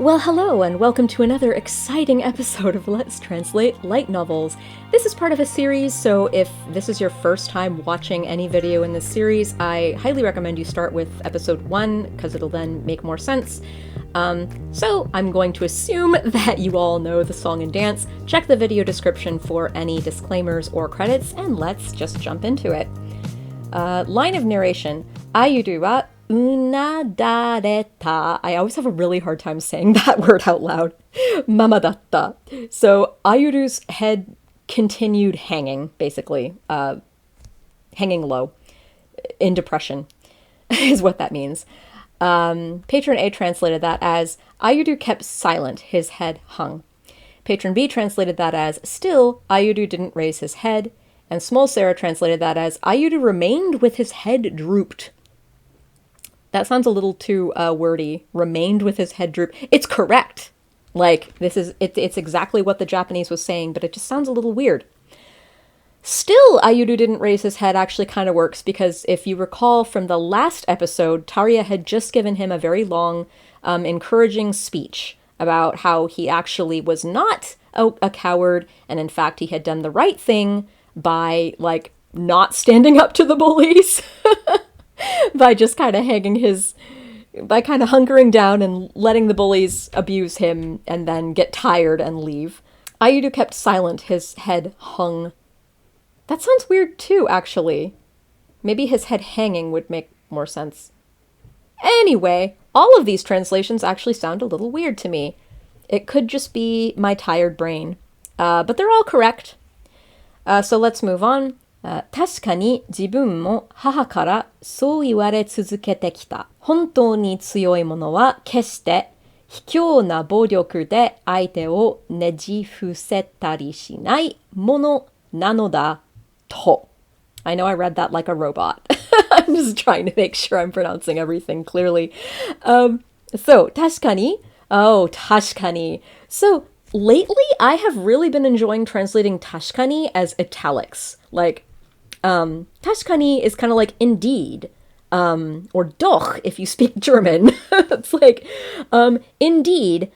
Well, hello, and welcome to another exciting episode of Let's Translate Light Novels. This is part of a series, so if this is your first time watching any video in this series, I highly recommend you start with episode 1, because it'll then make more sense. So I'm going to assume that you all know the song and dance. Check the video description for any disclaimers or credits, and let's just jump into it. Line of narration. Ayuru wa unadareta. I always have a really hard time saying that word out loud. Mama datta. So Ayuru's head continued hanging, basically. Hanging low. In depression is what that means. Patron A translated that as Ayuru kept silent, his head hung. Patron B translated that as still, Ayuru didn't raise his head. And Small Sarah translated that as Ayuru remained with his head drooped. That sounds a little too wordy. Remained with his head drooped. It's correct. Like, it's exactly what the Japanese was saying, but it just sounds a little weird. Still, Ayuru didn't raise his head actually kind of works, because if you recall from the last episode, Tariya had just given him a very long, encouraging speech about how he actually was not a coward, and in fact he had done the right thing by, like, not standing up to the bullies. By just kind of by kind of hunkering down and letting the bullies abuse him and then get tired and leave. Ayuru kept silent, his head hung. That sounds weird too, actually. Maybe his head hanging would make more sense. Anyway, all of these translations actually sound a little weird to me. It could just be my tired brain. But they're all correct. So let's move on. 確かに自分も母からそう言われ続けてきた。本当に強い者は決して卑怯な暴力で相手をねじ伏せたりしないものなのだと。I know I read that like a robot. I'm just trying to make sure I'm pronouncing everything clearly. So, 確かに Oh, 確かに So, lately I have really been enjoying translating 確かに as italics. Like, 確かに is kind of like indeed, or doch if you speak German. It's like, indeed,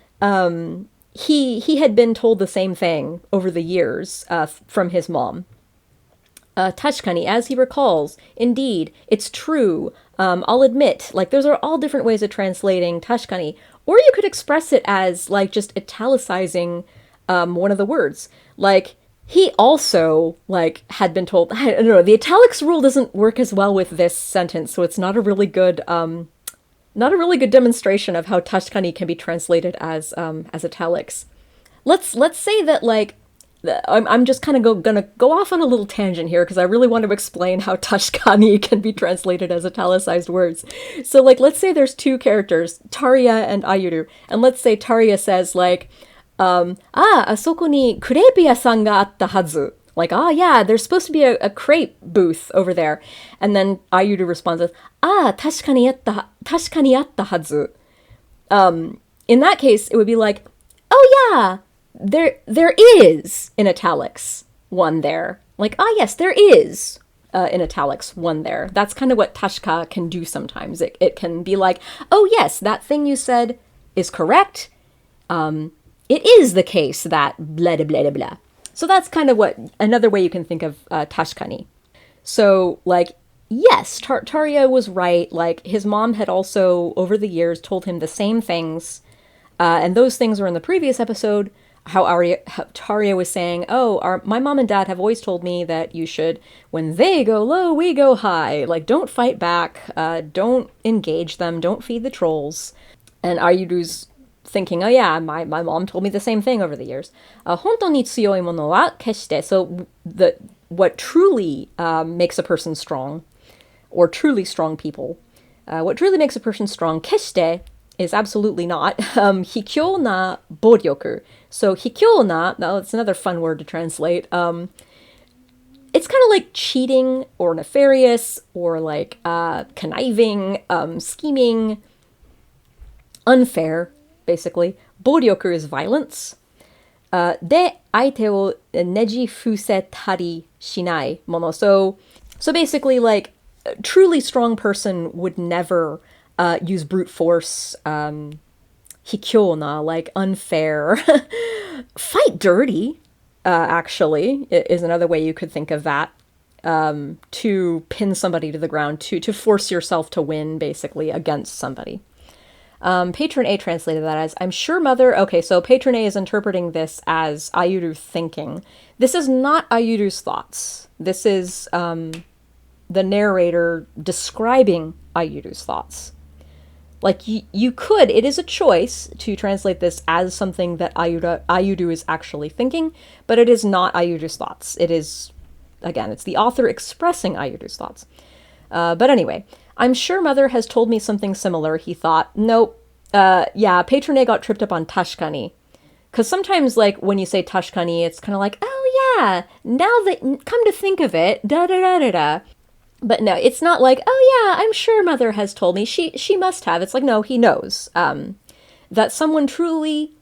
he had been told the same thing over the years, from his mom. 確かに, as he recalls, indeed, it's true, I'll admit, like, those are all different ways of translating 確かに, or you could express it as, like, just italicizing, one of the words, like, he also, like, had been told, I don't know, the italics rule doesn't work as well with this sentence, so it's not a really good demonstration of how 確かに can be translated as italics. Let's say that, like, I'm just kind of gonna go off on a little tangent here, because I really want to explain how 確かに can be translated as italicized words. So, like, let's say there's two characters, Tariya and Ayuru, and let's say Tariya says, like, あそこにクレープ屋さんがあったはず. Like, yeah, there's supposed to be a crepe booth over there. And then Ayuru responds with, 確かにあったはず. In that case, it would be like, oh yeah, there is, in italics, one there. Like, yes, there is, in italics, one there. That's kind of what 確か can do sometimes. It can be like, oh yes, that thing you said is correct. It is the case that blah, blah, blah, blah. So that's kind of another way you can think of 確かに. So, like, yes, Tariya was right. Like, his mom had also, over the years, told him the same things. And those things were in the previous episode, how Tariya was saying, my mom and dad have always told me that you should, when they go low, we go high. Like, don't fight back, don't engage them, don't feed the trolls. And Ayuru's thinking, oh yeah, my mom told me the same thing over the years. 本当に強いものは決して So what truly makes a person strong, or truly strong people, what truly makes a person strong, 決して is absolutely not. 卑怯な暴力. So 卑怯な, it's another fun word to translate. It's kind of like cheating or nefarious or like conniving, scheming, unfair. Basically, 暴力 is violence. で、相手をねじ伏せたりしないもの. So basically, like, a truly strong person would never use brute force, hikyona, like unfair. Fight dirty, actually, is another way you could think of that. To pin somebody to the ground, to force yourself to win, basically, against somebody. Patron A translated that as, I'm sure mother... Okay, so Patron A is interpreting this as Ayuru thinking. This is not Ayuru's thoughts. This is the narrator describing Ayuru's thoughts. Like, you could, it is a choice to translate this as something that Ayuru is actually thinking, but it is not Ayuru's thoughts. It is, again, it's the author expressing Ayuru's thoughts. But anyway, I'm sure mother has told me something similar, he thought. Nope. Yeah, Patron A got tripped up on tashkani. Because sometimes, like, when you say tashkani, it's kind of like, oh yeah, now that, come to think of it, da-da-da-da-da. But no, it's not like, oh yeah, I'm sure mother has told me. She must have. It's like, no, he knows. That someone truly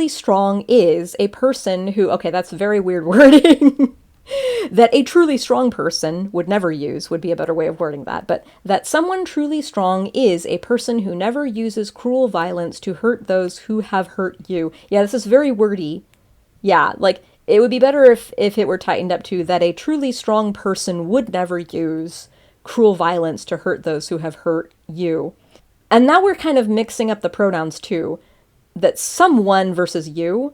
strong is a person who, okay, that's very weird wording. That a truly strong person would never use would be a better way of wording that. But that someone truly strong is a person who never uses cruel violence to hurt those who have hurt you. Yeah, this is very wordy. Yeah, like, it would be better if it were tightened up to that a truly strong person would never use cruel violence to hurt those who have hurt you. And now we're kind of mixing up the pronouns too. That someone versus you,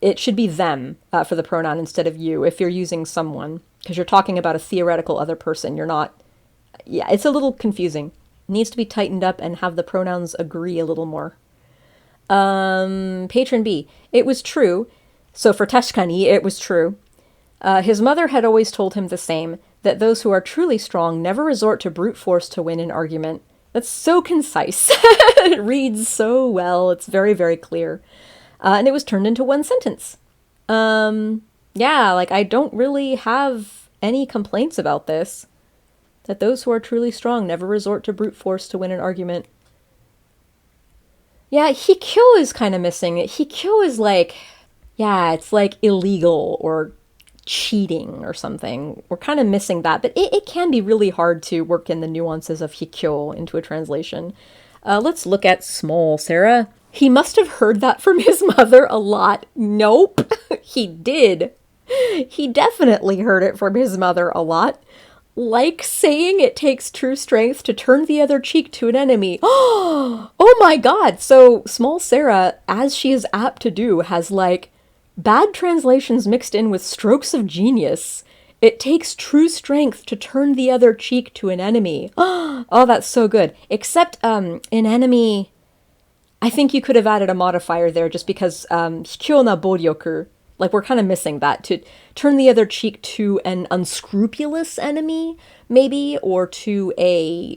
it should be them for the pronoun instead of you if you're using someone. Because you're talking about a theoretical other person. You're not... Yeah, it's a little confusing. It needs to be tightened up and have the pronouns agree a little more. Patron B. It was true. So for tashkani, it was true. His mother had always told him the same, that those who are truly strong never resort to brute force to win an argument. That's so concise. It reads so well. It's very, very clear. And it was turned into one sentence. Yeah, like, I don't really have any complaints about this. That those who are truly strong never resort to brute force to win an argument. Yeah, hikyo is kind of missing. Hikyo is like, yeah, it's like illegal or cheating or something. We're kind of missing that, but it can be really hard to work in the nuances of hikyo into a translation. Let's look at small Sarah. He must have heard that from his mother a lot. Nope, he did. He definitely heard it from his mother a lot. Like saying it takes true strength to turn the other cheek to an enemy. Oh my god! So, small Sarah, as she is apt to do, has, like, bad translations mixed in with strokes of genius. It takes true strength to turn the other cheek to an enemy. Oh, that's so good. Except, an enemy... I think you could have added a modifier there just because, hikyo na boryoku. Like, we're kind of missing that. To turn the other cheek to an unscrupulous enemy, maybe, or to a...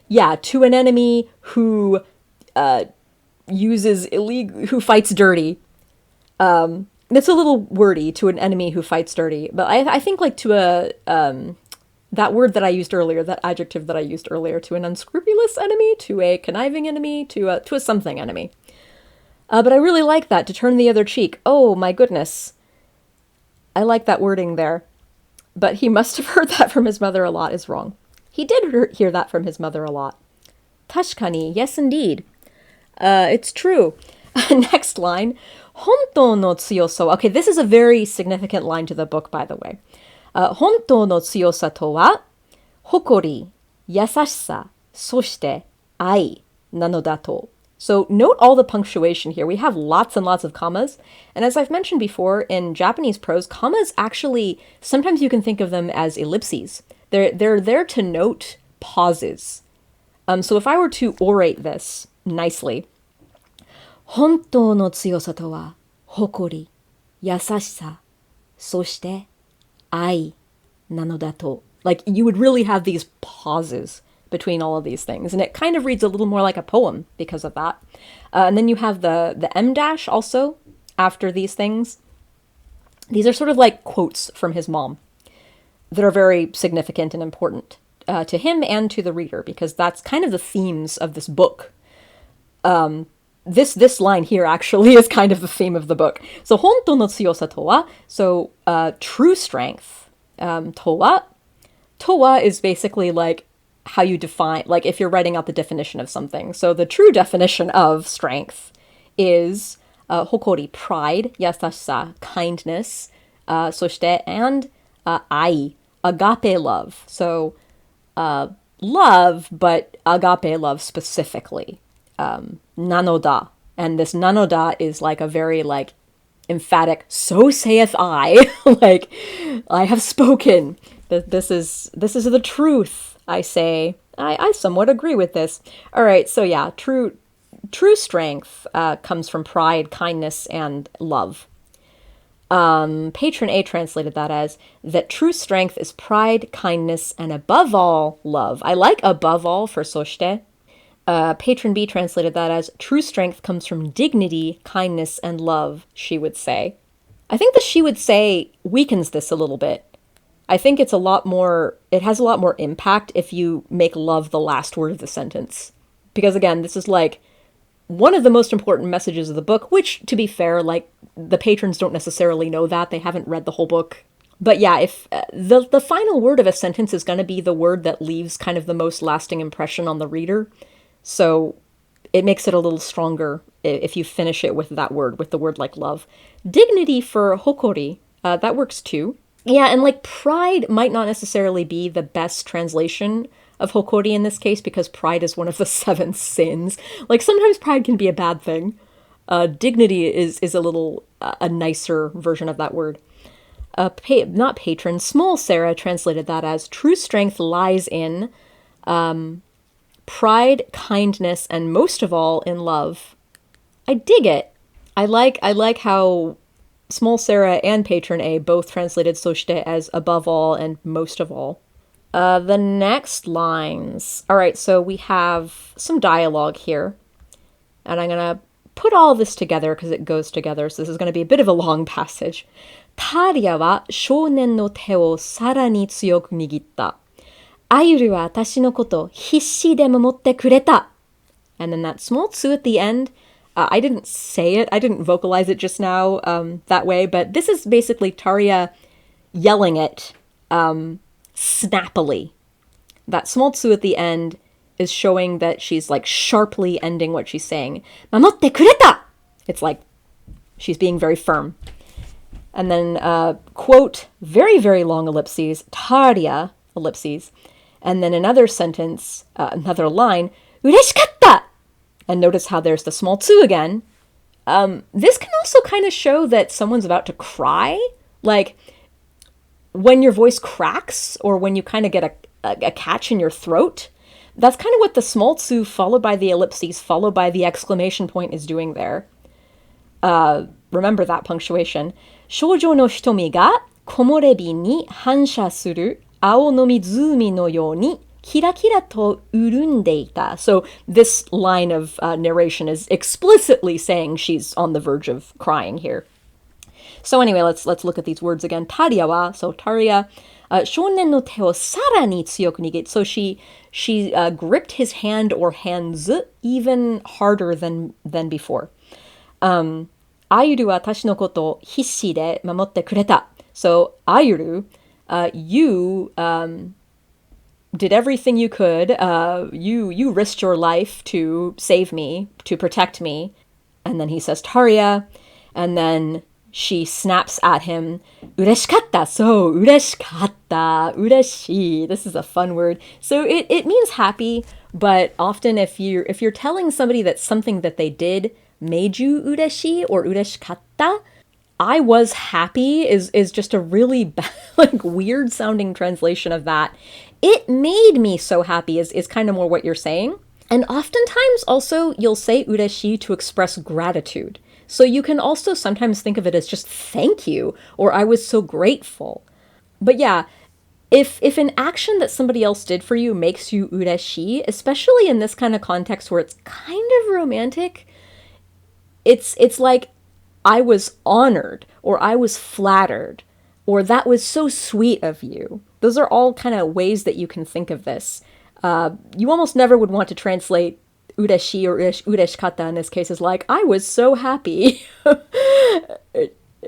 Yeah, to an enemy who uses who fights dirty. It's a little wordy, to an enemy who fights dirty. But I think, like, to a... that word that I used earlier, that adjective that I used earlier, to an unscrupulous enemy, to a conniving enemy, to a something enemy. But I really like that, to turn the other cheek. Oh, my goodness. I like that wording there. But he must have heard that from his mother a lot is wrong. He did hear that from his mother a lot. Tashikani, yes indeed. It's true. Next line. Hontou no tsuyosa wa... Okay, this is a very significant line to the book, by the way. Hontou no tsuyosa to wa, hokori, yasashisa, soshite, ai, nano da to. So note all the punctuation here. We have lots and lots of commas. And as I've mentioned before, in Japanese prose, commas actually, sometimes you can think of them as ellipses. They're there to note pauses. So if I were to orate this nicely, Hontou no tsuyosa to wa, hokori, yasashisa, soshite, ai, nano da to. Like, you would really have these pauses between all of these things. And it kind of reads a little more like a poem because of that. And then you have the M dash also after these things. These are sort of like quotes from his mom that are very significant and important to him and to the reader, because that's kind of the themes of this book. This line here actually is kind of the theme of the book. So, hontou no tsuyosa to wa, so true strength. To wa is basically like how you define, like if you're writing out the definition of something. So the true definition of strength is hokori, pride, yasashisa, kindness, そして and 愛, agape love. So love, but agape love specifically. Nanoda. And this nanoda is like a very like emphatic, so saith I, like I have spoken. This is the truth, I say. I somewhat agree with this. All right, so yeah, true strength comes from pride, kindness, and love. Patron A translated that as that true strength is pride, kindness, and above all, love. I like above all for soshite. Patron B translated that as true strength comes from dignity, kindness, and love, she would say. I think the she would say weakens this a little bit. I think it has a lot more impact if you make love the last word of the sentence. Because again, this is like one of the most important messages of the book, which, to be fair, like the patrons don't necessarily know that. They haven't read the whole book. But yeah, if the final word of a sentence is going to be the word that leaves kind of the most lasting impression on the reader. So it makes it a little stronger if you finish it with that word, with the word like love. Dignity for hokori, that works too. Yeah, and like pride might not necessarily be the best translation of hokori in this case, because pride is one of the 7 sins. Like sometimes pride can be a bad thing. Dignity is a little a nicer version of that word. Not patron, small Sarah translated that as true strength lies in pride, kindness, and most of all in love. I dig it. I like how Small Sarah and Patron A both translated soshite as above all and most of all. The next lines. All right, so we have some dialogue here. And I'm going to put all this together because it goes together. So this is going to be a bit of a long passage. Taria wa shounen no te wo sara ni tsuyoku nigitta. Ayuru wa atashi no koto hisshi de momotte kureta. And then that small tsu at the end. I didn't say it. I didn't vocalize it just now that way. But this is basically Taria yelling it snappily. That small tsu at the end is showing that she's like sharply ending what she's saying. Mamotte kureta! It's like she's being very firm. And then quote, very, very long ellipses, Taria, ellipses. And then another sentence, another line, ureshikatta! And notice how there's the small tsu again. This can also kind of show that someone's about to cry. Like when your voice cracks or when you kind of get a catch in your throat. That's kind of what the small tsu followed by the ellipses followed by the exclamation point is doing there. Remember that punctuation. Shoujo no hitomi ga komorebi ni hansha suru ao no mizumi no you ni kira kira to urundeita. So this line of narration is explicitly saying she's on the verge of crying here. So anyway, let's look at these words again. Taria wa, so Taria, shounen no te o sara ni tsuyoku nigit. So she gripped his hand or hands even harder than before. Ayuru wa atashi no koto hisshi de mamotte kureta. So Ayuru, you did everything you could. You risked your life to save me, to protect me. And then he says Taria, and then she snaps at him, ureshikatta, so ureshikatta, ureshi. This is a fun word. So it means happy, but often if you're telling somebody that something that they did made you ureshi or ureshikatta, I was happy is just a really like weird sounding translation of that. It made me so happy is kind of more what you're saying. And oftentimes also you'll say ureshi to express gratitude. So you can also sometimes think of it as just thank you, or I was so grateful. But yeah, if an action that somebody else did for you makes you ureshi, especially in this kind of context where it's kind of romantic, it's like I was honored, or I was flattered, or that was so sweet of you. Those are all kind of ways that you can think of this. You almost never would want to translate ureshi or ureshikatta in this case as like, I was so happy.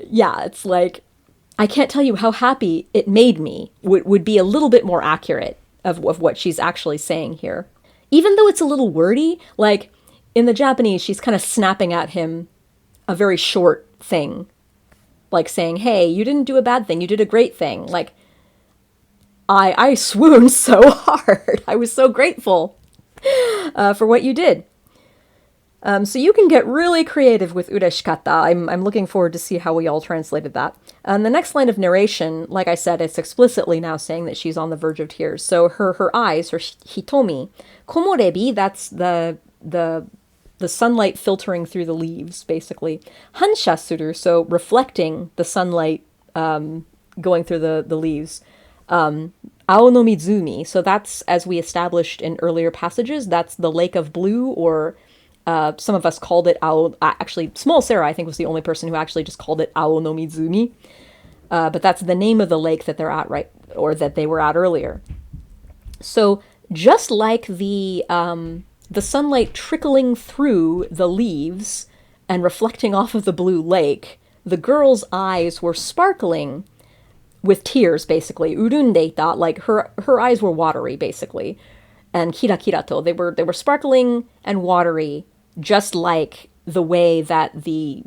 Yeah, it's like, I can't tell you how happy it made me would be a little bit more accurate. of what she's actually saying here. Even though it's a little wordy, like in the Japanese, she's kind of snapping at him a very short thing. Like saying, hey, you didn't do a bad thing, you did a great thing. Like, I swooned so hard. I was so grateful for what you did. So you can get really creative with ureshikata. I'm looking forward to see how we all translated that. And the next line of narration, like I said, it's explicitly now saying that she's on the verge of tears. So her eyes, her hitomi, komorebi, that's the sunlight filtering through the leaves, basically. Hansha suru, so reflecting the sunlight going through the leaves. Ao no mizumi, so that's, as we established in earlier passages, that's the lake of blue, or some of us called it Ao. Actually, small Sarah, I think, was the only person who actually just called it Ao no mizumi. But that's the name of the lake that they're at, right, or that they were at earlier. So just like the sunlight trickling through the leaves and reflecting off of the blue lake, the girl's eyes were sparkling with tears, basically. Urundeita, like her eyes were watery, basically. And kirakirato, they were sparkling and watery, just like the way that the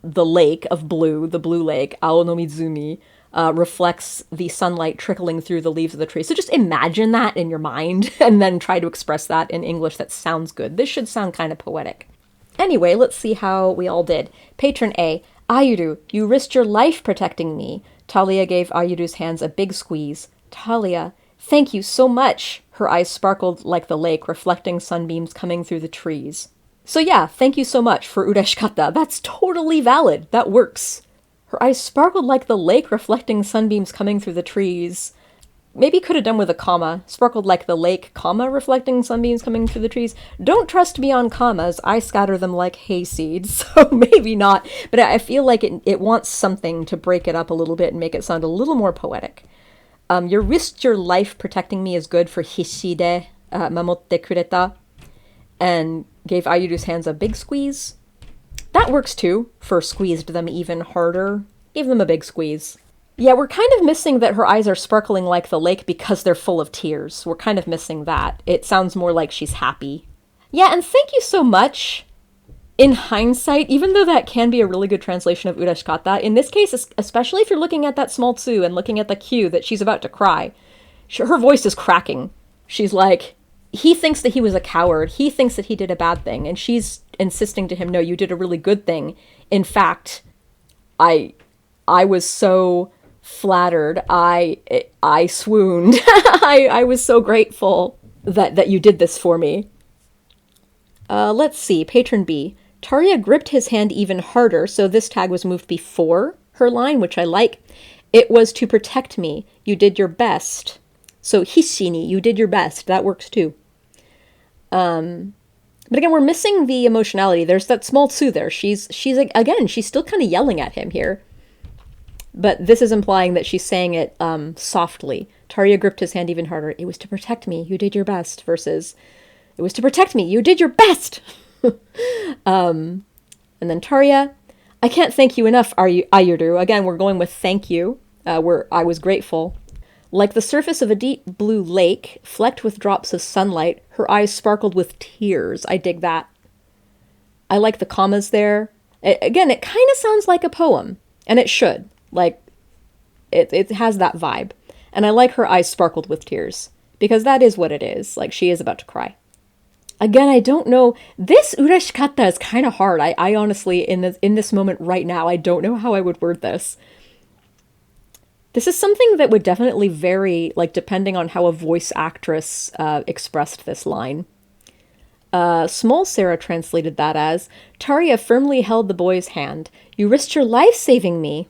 lake of blue, the blue lake, Ao no Mizumi, reflects the sunlight trickling through the leaves of the tree. So just imagine that in your mind and then try to express that in English that sounds good. This should sound kind of poetic. Anyway, let's see how we all did. Patron A, Ayuru, you risked your life protecting me. Talia gave Ayuru's hands a big squeeze. Talia, thank you so much. Her eyes sparkled like the lake, reflecting sunbeams coming through the trees. So yeah, thank you so much for ureshikata. That's totally valid. That works. Her eyes sparkled like the lake, reflecting sunbeams coming through the trees. Maybe could have done with a comma. Sparkled like the lake, comma, reflecting sunbeams coming through the trees. Don't trust me on commas. I scatter them like hay seeds, so maybe not. But I feel like it wants something to break it up a little bit and make it sound a little more poetic. You risked your life protecting me is good for hishide mamotte kureta, and gave Ayuru's hands a big squeeze. That works too, for squeezed them even harder. Gave them a big squeeze. Yeah, we're kind of missing that her eyes are sparkling like the lake because they're full of tears. We're kind of missing that. It sounds more like she's happy. Yeah, and thank you so much. In hindsight, even though that can be a really good translation of ureshikata, in this case, especially if you're looking at that small tsu and looking at the cue that she's about to cry, her voice is cracking. She's like, he thinks that he was a coward. He thinks that he did a bad thing. And she's insisting to him, no, you did a really good thing. In fact, I was so flattered. I swooned. I was so grateful that you did this for me. Let's see. Patron B. Taria gripped his hand even harder, so this tag was moved before her line, which I like. It was to protect me. You did your best. So hishini, you did your best. That works too. But again, we're missing the emotionality. There's that small tsu there. She's again, she's still kind of yelling at him here. But this is implying that she's saying it softly. Taria gripped his hand even harder. It was to protect me. You did your best. Versus, it was to protect me. You did your best. And then Taria, I can't thank you enough, Ayuru. Again, we're going with thank you. I was grateful. Like the surface of a deep blue lake, flecked with drops of sunlight, her eyes sparkled with tears. I dig that. I like the commas there. Again, it kind of sounds like a poem, and it should. Like, it has that vibe. And I like her eyes sparkled with tears, because that is what it is. Like, she is about to cry. Again, I don't know. This ureshikata is kind of hard. I honestly, in this moment right now, I don't know how I would word this. This is something that would definitely vary, like, depending on how a voice actress expressed this line. Small Sarah translated that as, Taria firmly held the boy's hand. You risked your life saving me.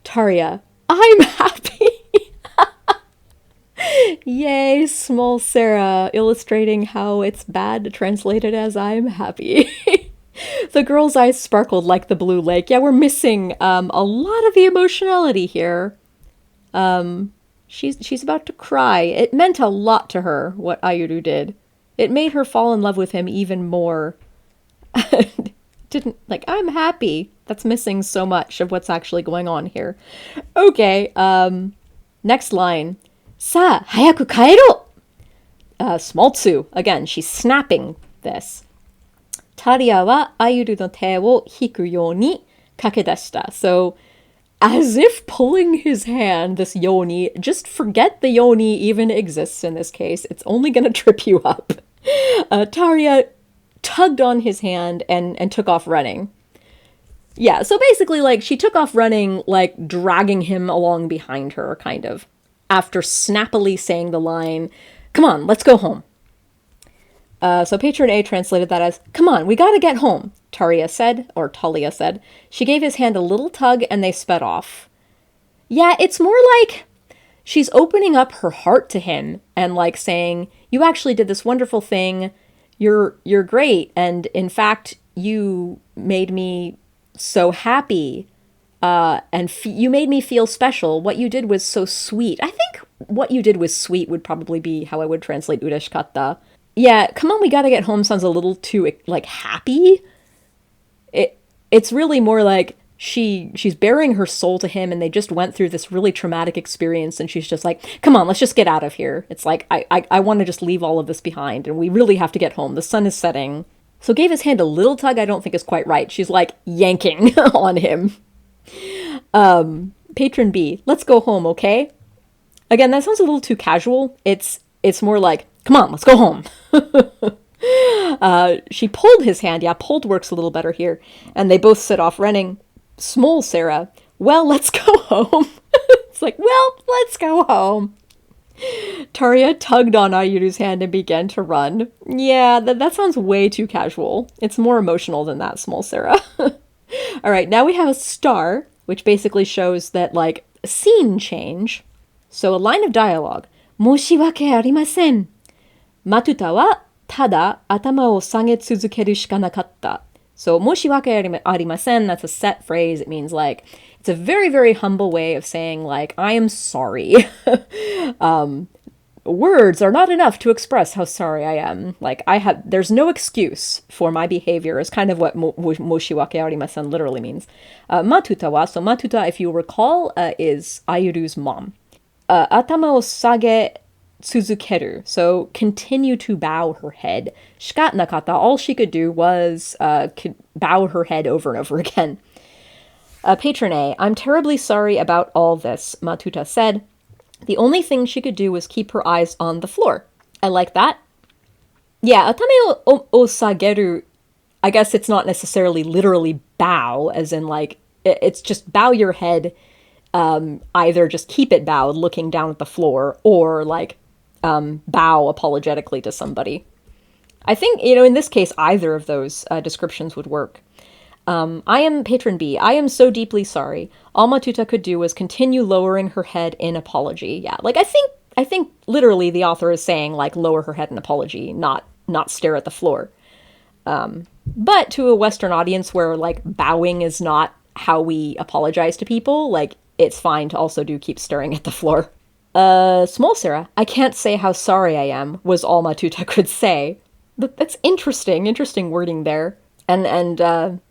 Taria, I'm happy. Yay, small Sarah, illustrating how it's bad to translate it as I'm happy. The girl's eyes sparkled like the blue lake. Yeah, we're missing a lot of the emotionality here. She's about to cry. It meant a lot to her, what Ayuru did. It made her fall in love with him even more. Didn't, like, I'm happy. That's missing so much of what's actually going on here. Okay, next line. Sa, hayaku kaero! small tsu. Again, she's snapping this. Taria wa Ayuru no te wo hiku you ni kakedashita. So, as if pulling his hand, this yoni, just forget the yoni even exists in this case. It's only going to trip you up. Taria tugged on his hand and took off running. Yeah, so basically, like, she took off running, like, dragging him along behind her, kind of, after snappily saying the line, "Come on, let's go home." So Patron A translated that as, "Come on, we gotta get home," Talia said. She gave his hand a little tug and they sped off. Yeah, it's more like she's opening up her heart to him and, like, saying, "You actually did this wonderful thing. You're great. And in fact, you made me so happy. And you made me feel special. What you did was so sweet." I think "what you did was sweet" would probably be how I would translate ureshikatta. Yeah, "come on, we gotta get home" sounds a little too, like, happy. It's really more like she's bearing her soul to him, and they just went through this really traumatic experience, and she's just like, "Come on, let's just get out of here." It's like, I want to just leave all of this behind, and we really have to get home. The sun is setting. So gave his hand a little tug I don't think is quite right. She's, like, yanking on him. Patron B, "Let's go home, okay?" Again, that sounds a little too casual. It's more like, "Come on, let's go home." She pulled his hand. Yeah, pulled works a little better here. And they both set off running. Small Sarah, "Well, let's go home." It's like, "Well, let's go home." Taria tugged on Ayuru's hand and began to run. Yeah, that sounds way too casual. It's more emotional than that, Small Sarah. All right, now we have a star, which basically shows that, like, a scene change. So a line of dialogue. "Moshiwake arimasen. Matuta wa tada atama o sage tsuzukeru shika nakatta." So "moshiwake arimasen," that's a set phrase. It means, like, it's a very, very humble way of saying, like, I am sorry. Words are not enough to express how sorry I am. Like, there's no excuse for my behavior, is kind of what "moshiwake arimasen" literally means. Matuta wa, so Matuta, if you recall, is Ayuru's mom. Atama o sage tsuzukeru, so continue to bow her head. Shika nakata, all she could do was bow her head over and over again. Patron A, "I'm terribly sorry about all this," Matuta said. The only thing she could do was keep her eyes on the floor. I like that. Yeah, atame o sageru, I guess it's not necessarily literally bow, as in, like, it's just bow your head, either just keep it bowed, looking down at the floor, or, like, bow apologetically to somebody. I think, in this case, either of those descriptions would work. I am Patron B. "I am so deeply sorry. All Matuta could do was continue lowering her head in apology." Yeah, like, I think literally the author is saying, like, lower her head in apology, not stare at the floor. But to a Western audience where, like, bowing is not how we apologize to people, like, it's fine to also keep staring at the floor. Small Sarah, "I can't say how sorry I am," was all Matuta could say. That's interesting wording there. And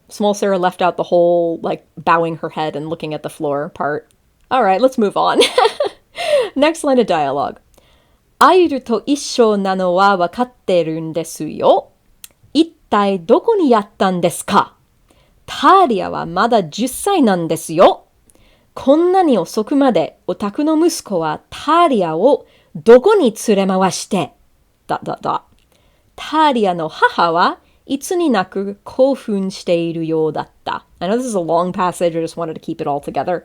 Small Sarah left out the whole, like, bowing her head and looking at the floor part. All right, let's move on. Next line of dialogue. "Ayuru to issho nano wa wakatte ru desu yo. Ittai doko ni yatta desu ka? Taria wa mada 10 sai nan desu yo. こんなに遅くまでお宅の息子はタリアをどこに連れ回して。タリアの母はいつになく興奮しているようだった。I know this is a long passage, I just wanted to keep it all together.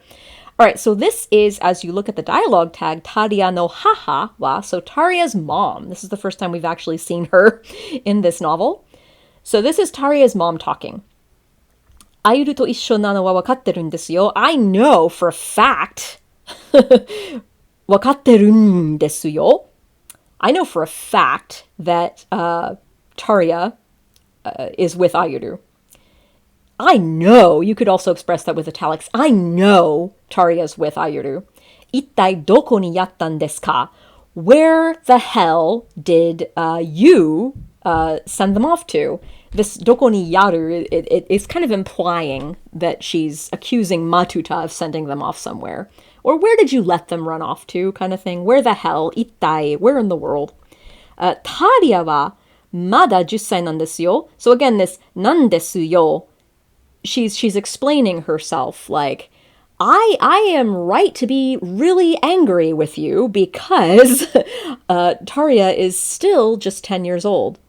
Alright, so this is, as you look at the dialogue tag, Taria no haha wa, so Taria's mom. This is the first time we've actually seen her in this novel. So this is Taria's mom talking. Ayuru to issho nano wa wakatte ru desu yo. I know for a fact. Wakatte ru desu yo. I know for a fact that Taria is with Ayuru. I know, you could also express that with italics. I know Taria's with Ayuru. Ittai doko ni yattan desu ka? Where the hell did you send them off to? This doko ni yaru, it is kind of implying that she's accusing Matuta of sending them off somewhere. Or where did you let them run off to, kind of thing. Where the hell? Ittai, where in the world? Taria wa mada 10歳なんですよ. So again, this なんですよ. She's explaining herself like, I am right to be really angry with you because Taria is still just 10 years old.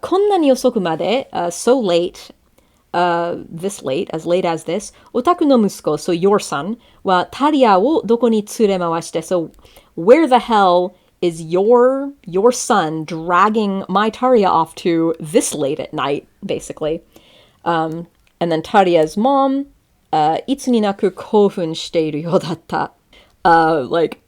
こんなに遅くまで, so late, this late as this, お宅の息子, so your son, はタリアをどこに連れ回して, so where the hell is your son dragging my Taria off to this late at night, basically. And then Taria's mom, いつになく興奮しているようだった. Like,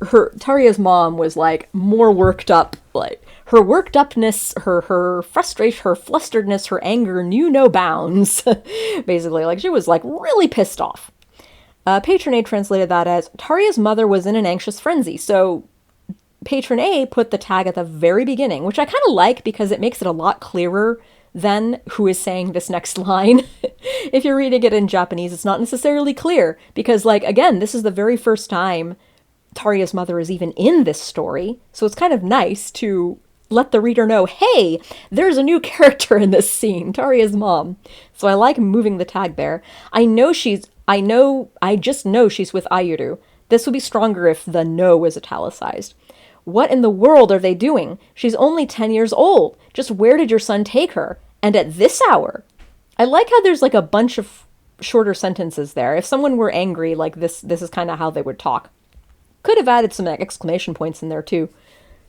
Taria's mom was like more worked up, like her worked upness, her frustration, her flusteredness, her anger knew no bounds. Basically, like she was like really pissed off. Patron A translated that as Taria's mother was in an anxious frenzy. So Patron A put the tag at the very beginning, which I kind of like because it makes it a lot clearer than who is saying this next line. If you're reading it in Japanese, it's not necessarily clear because, like, again, this is the very first time Taria's mother is even in this story. So it's kind of nice to let the reader know, hey, there's a new character in this scene, Taria's mom. So I like moving the tag there. I just know she's with Ayuru. This would be stronger if the no was italicized. What in the world are they doing? She's only 10 years old. Just where did your son take her? And at this hour? I like how there's like a bunch of shorter sentences there. If someone were angry, like this is kind of how they would talk. Could have added some exclamation points in there too.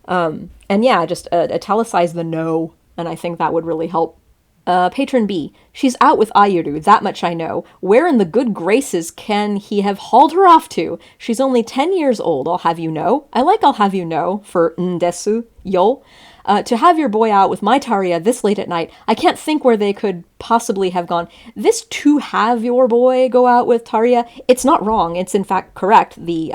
And yeah, just italicize the no, and I think that would really help. Patron B, she's out with Ayuru, that much I know. Where in the good graces can he have hauled her off to? She's only 10 years old, I'll have you know. I like I'll have you know for ndesu, yo. To have your boy out with my Taria this late at night, I can't think where they could possibly have gone. This to have your boy go out with Taria, it's not wrong, it's in fact correct. The,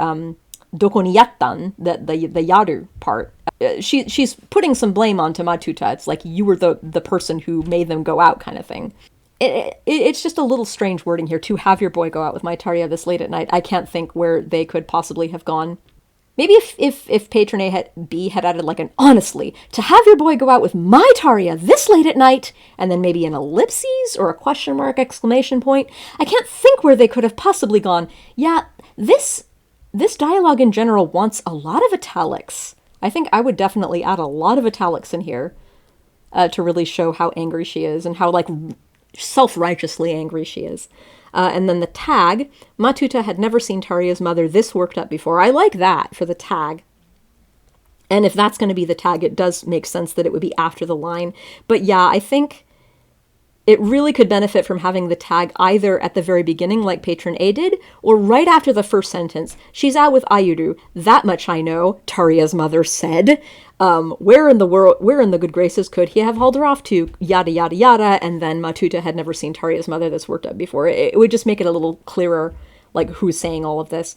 doko ni yattan, the yaru part. She's putting some blame onto Matuta. It's like you were the person who made them go out kind of thing. It's just a little strange wording here, to have your boy go out with my Taria this late at night. I can't think where they could possibly have gone. Maybe if Patron A B had added like an honestly, to have your boy go out with my Taria this late at night, and then maybe an ellipses or a question mark exclamation point. I can't think where they could have possibly gone. Yeah, this dialogue in general wants a lot of italics. I think I would definitely add a lot of italics in here to really show how angry she is and how, like, self-righteously angry she is. And then the tag, Matuta had never seen Taria's mother this worked up before. I like that for the tag. And if that's going to be the tag, it does make sense that it would be after the line. But yeah, I think it really could benefit from having the tag either at the very beginning, like Patron A did, or right after the first sentence. She's out with Ayuru. That much I know, Taria's mother said. Where in the good graces could he have hauled her off to? Yada, yada, yada. And then Matuta had never seen Taria's mother this worked up before. It would just make it a little clearer, like, who's saying all of this.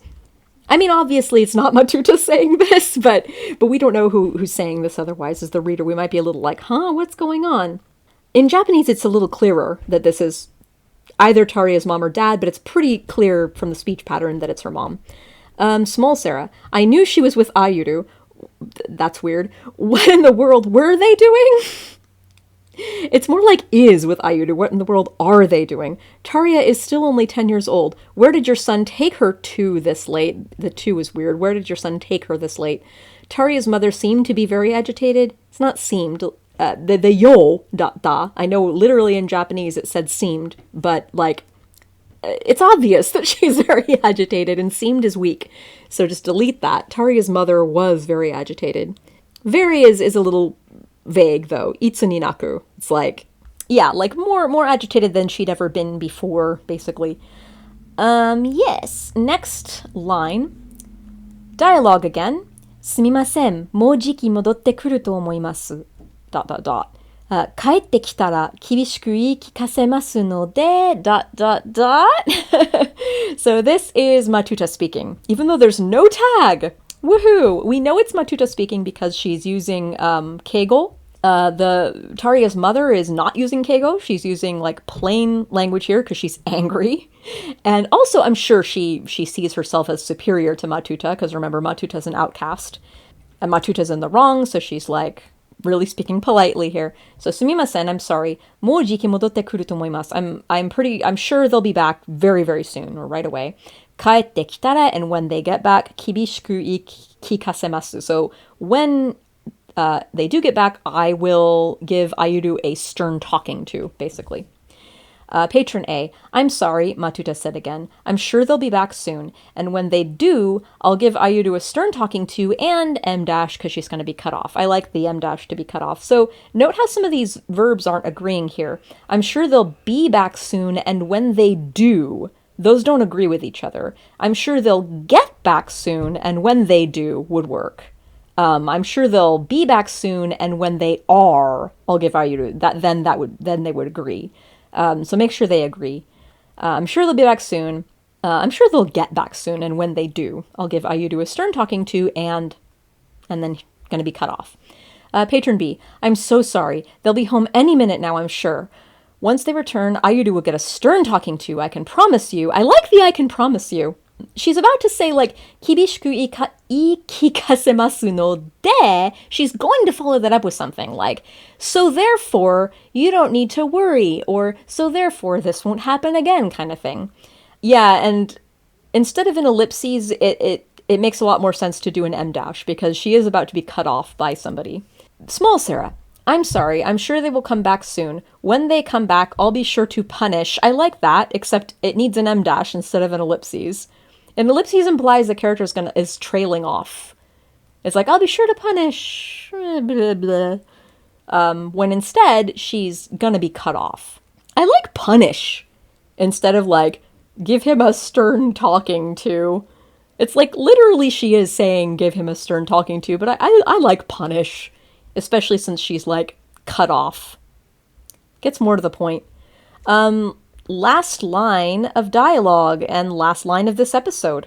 I mean, obviously it's not Matuta saying this, but we don't know who's saying this otherwise. As the reader, we might be a little like, huh, what's going on? In Japanese, it's a little clearer that this is either Taria's mom or dad, but it's pretty clear from the speech pattern that it's her mom. Small Sarah, I knew she was with Ayuru. That's weird. What in the world were they doing? It's more like is with Ayuru. What in the world are they doing? Taria is still only 10 years old. Where did your son take her to this late? The to is weird. Where did your son take her this late? Taria's mother seemed to be very agitated. It's not seemed. The yo da, I know literally in Japanese it said seemed, but like, it's obvious that she's very agitated, and seemed is weak. So just delete that. Taria's mother was very agitated. Very is a little vague though. Itsu ni naku. It's like, yeah, like more agitated than she'd ever been before, basically. Yes. Next line. Dialogue again. すみません。もうじき戻ってくると思います。帰ってきたら厳しく言い聞かせますので So this is Matuta speaking, even though there's no tag. Woohoo! We know it's Matuta speaking because she's using keigo. The Taria's mother is not using keigo. She's using like plain language here because she's angry. And also I'm sure she sees herself as superior to Matuta because remember, Matuta's an outcast. And Matuta's in the wrong, so she's like, really speaking politely here. So, sumimasen, I'm sorry. もうじき戻ってくると思います. I'm sure they'll be back very, very soon, or right away. 帰ってきたら, and when they get back, 厳しく聞かせます. So, when they do get back, I will give Ayuru a stern talking to, basically. Patron A, I'm sorry, Matuta said again. I'm sure they'll be back soon. And when they do, I'll give Ayuru a stern talking to and M dash because she's going to be cut off. I like the M dash to be cut off. So note how some of these verbs aren't agreeing here. I'm sure they'll be back soon, and when they do, those don't agree with each other. I'm sure they'll get back soon, and when they do would work. I'm sure they'll be back soon, and when they are, I'll give Ayuru that. Then they would agree. So make sure they agree. I'm sure they'll be back soon. I'm sure they'll get back soon, and when they do, I'll give Ayuru a stern talking to and then going to be cut off. Patron B, I'm so sorry. They'll be home any minute now, I'm sure. Once they return, Ayuru will get a stern talking to. I can promise you. I like the I can promise you. She's about to say, like, 厳しく言い聞かせますので, she's going to follow that up with something like, so therefore, you don't need to worry, or so therefore, this won't happen again, kind of thing. Yeah, and instead of an ellipses, it makes a lot more sense to do an M dash, because she is about to be cut off by somebody. Small Sarah, I'm sorry, I'm sure they will come back soon. When they come back, I'll be sure to punish. I like that, except it needs an M dash instead of an ellipses. An ellipses implies the character is trailing off. It's like, I'll be sure to punish, blah, blah. When instead, she's gonna be cut off. I like punish instead of like, give him a stern talking to. It's like, literally she is saying, give him a stern talking to, but I like punish, especially since she's like, cut off. Gets more to the point. Last line of dialogue and last line of this episode.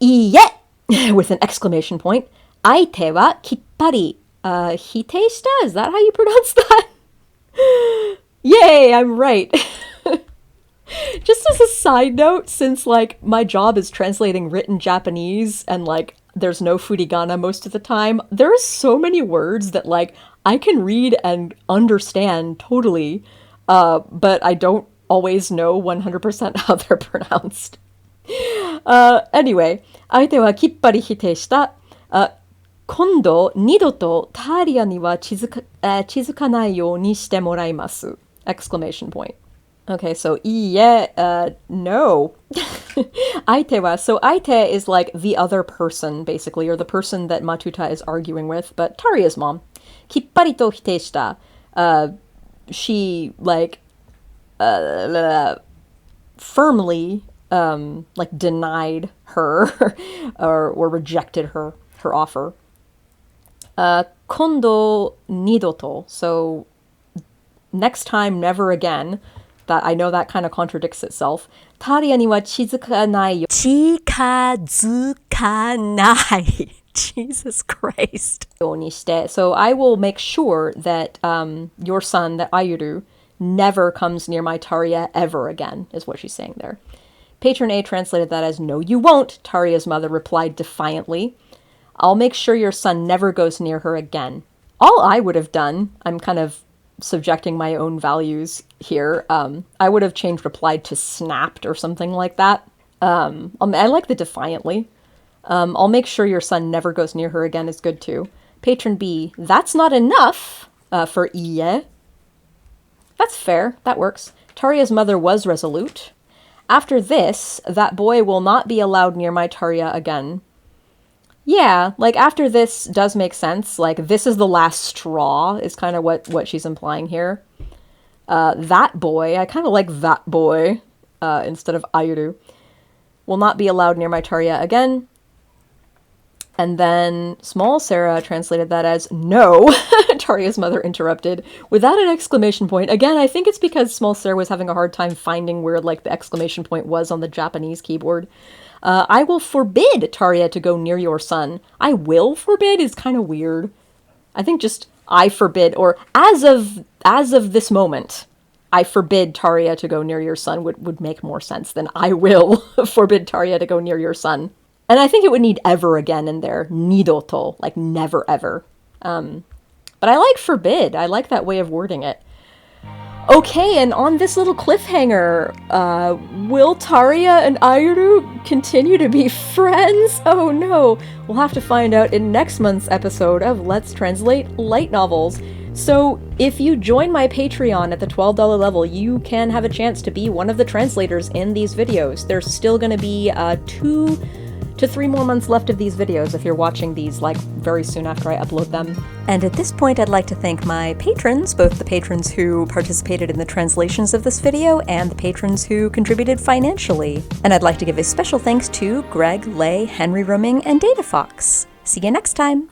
いいえ with an exclamation point. 相手はきっぱり否定した? Is that how you pronounce that? Yay, I'm right. Just as a side note, since like my job is translating written Japanese and like there's no furigana most of the time, there are so many words that like I can read and understand totally. But I don't always know 100% how they're pronounced. Anyway, 相手はきっぱり否定した。今度二度とタリアには気づかないようにしてもらいます. Exclamation point. Okay, so いいえ, no. 相手は, so 相手 is like the other person, basically, or the person that Matuta is arguing with, but Taria's mom. きっぱりと否定した. She like firmly like denied her or rejected her offer. 今度二度と, so next time, never again. That I know that kind of contradicts itself. タリアには近づかないよ. 近づかない. Jesus Christ. So I will make sure that your son, that Ayuru, never comes near my Taria ever again, is what she's saying there. Patron A translated that as, no, you won't, Taria's mother replied defiantly. I'll make sure your son never goes near her again. All I would have done, I'm kind of subjecting my own values here, I would have changed replied to snapped or something like that. I like the defiantly. I'll make sure your son never goes near her again is good too. Patron B, that's not enough for iye. That's fair, that works. Taria's mother was resolute. After this, that boy will not be allowed near my Taria again. Yeah, like after this does make sense. Like this is the last straw is kind of what she's implying here. That boy, I kind of like that boy instead of Ayuru, will not be allowed near my Taria again. And then small Sarah translated that as, no, Taria's mother interrupted without an exclamation point. Again, I think it's because small Sarah was having a hard time finding where like the exclamation point was on the Japanese keyboard. I will forbid Taria to go near your son. I will forbid is kind of weird. I think just I forbid, or as of this moment, I forbid Taria to go near your son would make more sense than I will forbid Taria to go near your son. And I think it would need ever again in there. Nidoto, like never ever. But I like forbid. I like that way of wording it. Okay, and on this little cliffhanger, will Taria and Ayuru continue to be friends? Oh no, we'll have to find out in next month's episode of Let's Translate Light Novels. So if you join my Patreon at the $12 level, you can have a chance to be one of the translators in these videos. There's still going to be 2 to 3 more months left of these videos if you're watching these like very soon after I upload them. And at this point, I'd like to thank my patrons, both the patrons who participated in the translations of this video and the patrons who contributed financially. And I'd like to give a special thanks to Greg, Lay, Henry Rooming, and DataFox. See you next time!